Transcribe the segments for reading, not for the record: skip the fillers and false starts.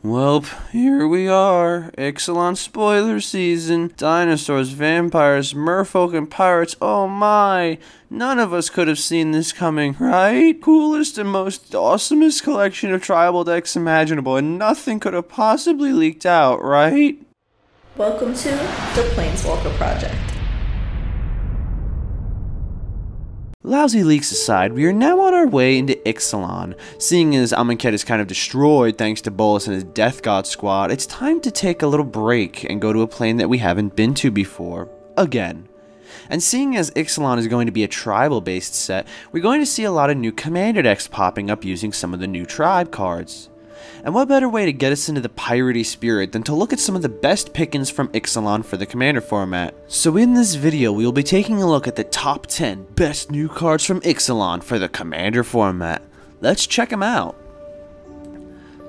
Well, here we are. Ixalan spoiler season. Dinosaurs, vampires, merfolk, and pirates. Oh my! None of us could have seen this coming, right? Coolest and most awesomest collection of tribal decks imaginable, and nothing could have possibly leaked out, right? Welcome to the Planeswalker Project. Lousy leaks aside, we are now on our way into Ixalan. Seeing as Amonkhet is kind of destroyed thanks to Bolas and his Death God squad, it's time to take a little break and go to a plane that we haven't been to before. Again. And seeing as Ixalan is going to be a tribal-based set, we're going to see a lot of new commander decks popping up using some of the new tribe cards. And what better way to get us into the piratey spirit than to look at some of the best pickings from Ixalan for the commander format. So in this video, we will be taking a look at the top 10 best new cards from Ixalan for the commander format. Let's check them out.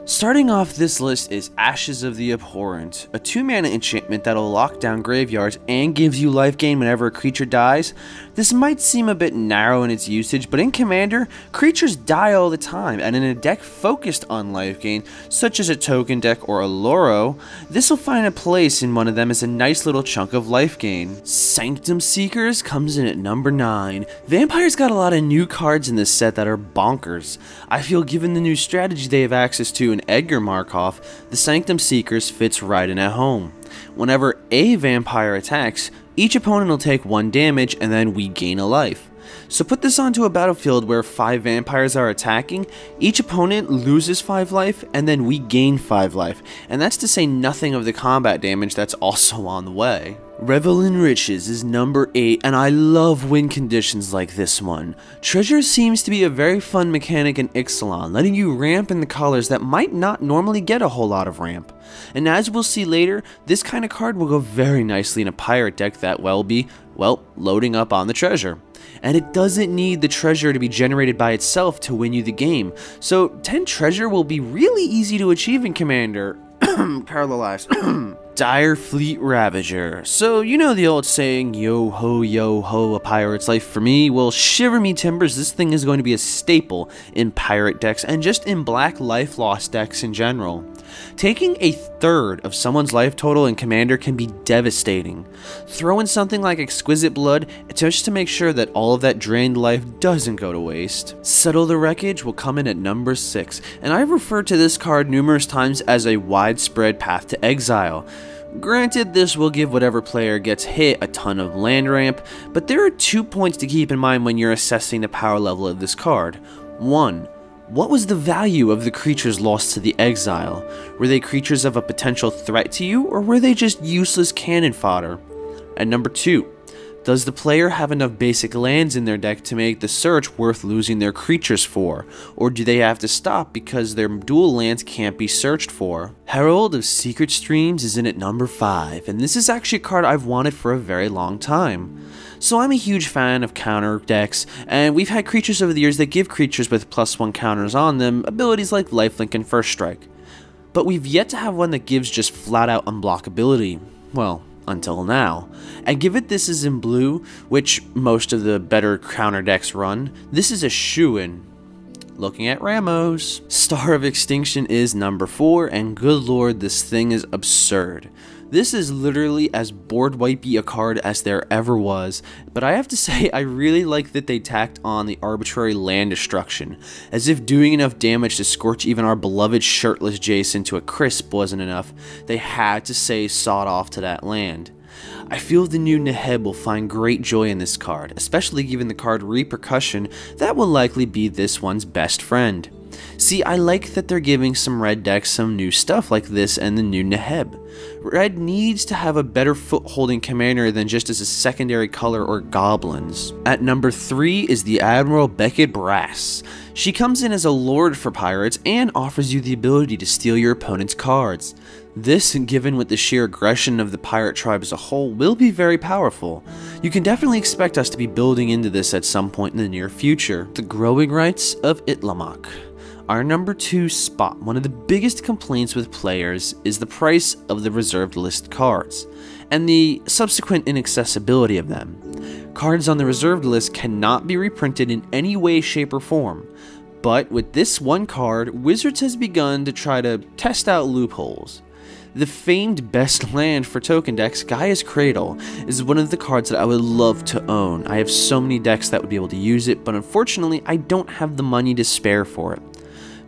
Starting off this list is Ashes of the Abhorrent, a 2-mana enchantment that'll lock down graveyards and gives you life gain whenever a creature dies. This might seem a bit narrow in its usage, but in Commander, creatures die all the time, and in a deck focused on life gain, such as a token deck or a Loro, this will find a place in one of them as a nice little chunk of life gain. Sanctum Seekers comes in at number 9. Vampire's got a lot of new cards in this set that are bonkers. I feel given the new strategy they have access to in Edgar Markov, the Sanctum Seekers fits right in at home. Whenever a vampire attacks, each opponent will take 1 damage and then we gain a life. So put this onto a battlefield where 5 vampires are attacking, each opponent loses 5 life and then we gain 5 life, and that's to say nothing of the combat damage that's also on the way. Revel in Riches is number 8, and I love win conditions like this one. Treasure seems to be a very fun mechanic in Ixalan, letting you ramp in the colors that might not normally get a whole lot of ramp. And as we'll see later, this kind of card will go very nicely in a pirate deck that will be, well, loading up on the treasure. And it doesn't need the treasure to be generated by itself to win you the game, so 10 treasure will be really easy to achieve in Commander. Parallelized. Dire Fleet Ravager. So, you know the old saying, yo ho, a pirate's life for me? Well, shiver me timbers, this thing is going to be a staple in pirate decks and just in black life loss decks in general. Taking a third of someone's life total in Commander can be devastating. Throw in something like Exquisite Blood just to make sure that all of that drained life doesn't go to waste. Settle the Wreckage will come in at number 6, and I've referred to this card numerous times as a widespread path to exile. Granted, this will give whatever player gets hit a ton of land ramp, but there are 2 points to keep in mind when you're assessing the power level of this card. 1. What was the value of the creatures lost to the exile? Were they creatures of a potential threat to you, or were they just useless cannon fodder? And number 2. Does the player have enough basic lands in their deck to make the search worth losing their creatures for? Or do they have to stop because their dual lands can't be searched for? Herald of Secret Streams is in at number 5, and this is actually a card I've wanted for a very long time. So I'm a huge fan of counter decks, and we've had creatures over the years that give creatures with +1 counters on them abilities like Lifelink and First Strike. But we've yet to have one that gives just flat out unblockability. Well, until now. And given this is in blue, which most of the better counter decks run, this is a shoo-in. Looking at Ramos. Star of Extinction is number 4, and good lord, this thing is absurd. This is literally as board wipey a card as there ever was, but I have to say I really like that they tacked on the arbitrary land destruction. As if doing enough damage to scorch even our beloved shirtless Jason to a crisp wasn't enough, they had to say sawed off to that land. I feel the new Neheb will find great joy in this card, especially given the card Repercussion that will likely be this one's best friend. See, I like that they're giving some red decks some new stuff like this and the new Neheb. Red needs to have a better foothold in Commander than just as a secondary color or goblins. At number 3 is the Admiral Beckett Brass. She comes in as a lord for pirates and offers you the ability to steal your opponent's cards. This, given with the sheer aggression of the pirate tribe as a whole, will be very powerful. You can definitely expect us to be building into this at some point in the near future. The Growing Rights of Itlamok. Our number 2 spot. One of the biggest complaints with players is the price of the reserved list cards, and the subsequent inaccessibility of them. Cards on the reserved list cannot be reprinted in any way, shape, or form. But with this one card, Wizards has begun to try to test out loopholes. The famed best land for token decks, Gaia's Cradle, is one of the cards that I would love to own. I have so many decks that would be able to use it, but unfortunately I don't have the money to spare for it.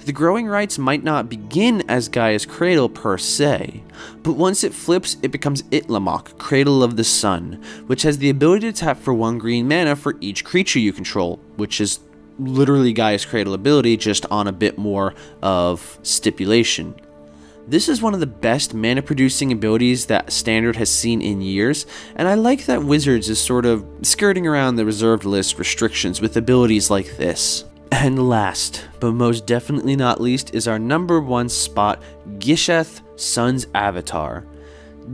The growing rights might not begin as Gaia's Cradle per se, but once it flips, it becomes Ixalan, Cradle of the Sun, which has the ability to tap for 1 green mana for each creature you control, which is literally Gaia's Cradle ability, just on a bit more of stipulation. This is one of the best mana producing abilities that Standard has seen in years, and I like that Wizards is sort of skirting around the reserved list restrictions with abilities like this. And last, but most definitely not least, is our #1 spot, Gisheth, Sun's Avatar.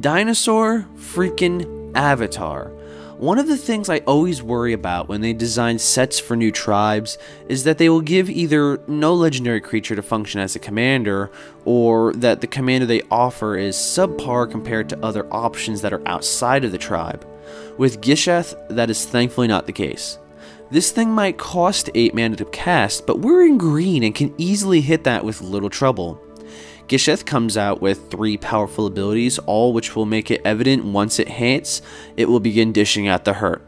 Dinosaur freaking Avatar. One of the things I always worry about when they design sets for new tribes is that they will give either no legendary creature to function as a commander, or that the commander they offer is subpar compared to other options that are outside of the tribe. With Gisheth, that is thankfully not the case. This thing might cost 8 mana to cast, but we're in green and can easily hit that with little trouble. Gisheth comes out with 3 powerful abilities, all which will make it evident once it hits, it will begin dishing out the hurt.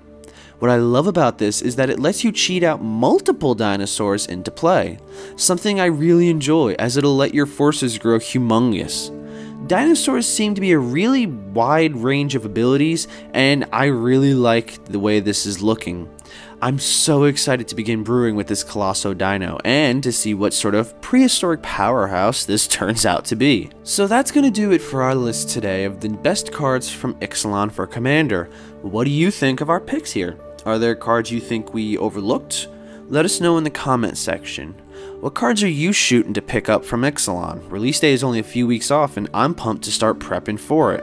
What I love about this is that it lets you cheat out multiple dinosaurs into play, something I really enjoy as it'll let your forces grow humongous. Dinosaurs seem to be a really wide range of abilities, and I really like the way this is looking. I'm so excited to begin brewing with this Colosso Dino, and to see what sort of prehistoric powerhouse this turns out to be. So that's going to do it for our list today of the best cards from Ixalan for Commander. What do you think of our picks here? Are there cards you think we overlooked? Let us know in the comment section. What cards are you shooting to pick up from Ixalan? Release day is only a few weeks off, and I'm pumped to start prepping for it.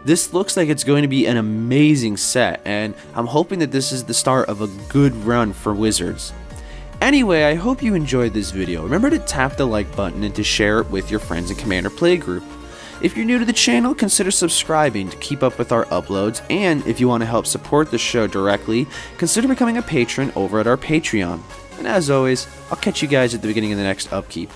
This looks like it's going to be an amazing set, and I'm hoping that this is the start of a good run for Wizards. Anyway, I hope you enjoyed this video. Remember to tap the like button and to share it with your friends and Commander Playgroup. If you're new to the channel, consider subscribing to keep up with our uploads, and if you want to help support the show directly, consider becoming a patron over at our Patreon. And as always, I'll catch you guys at the beginning of the next upkeep.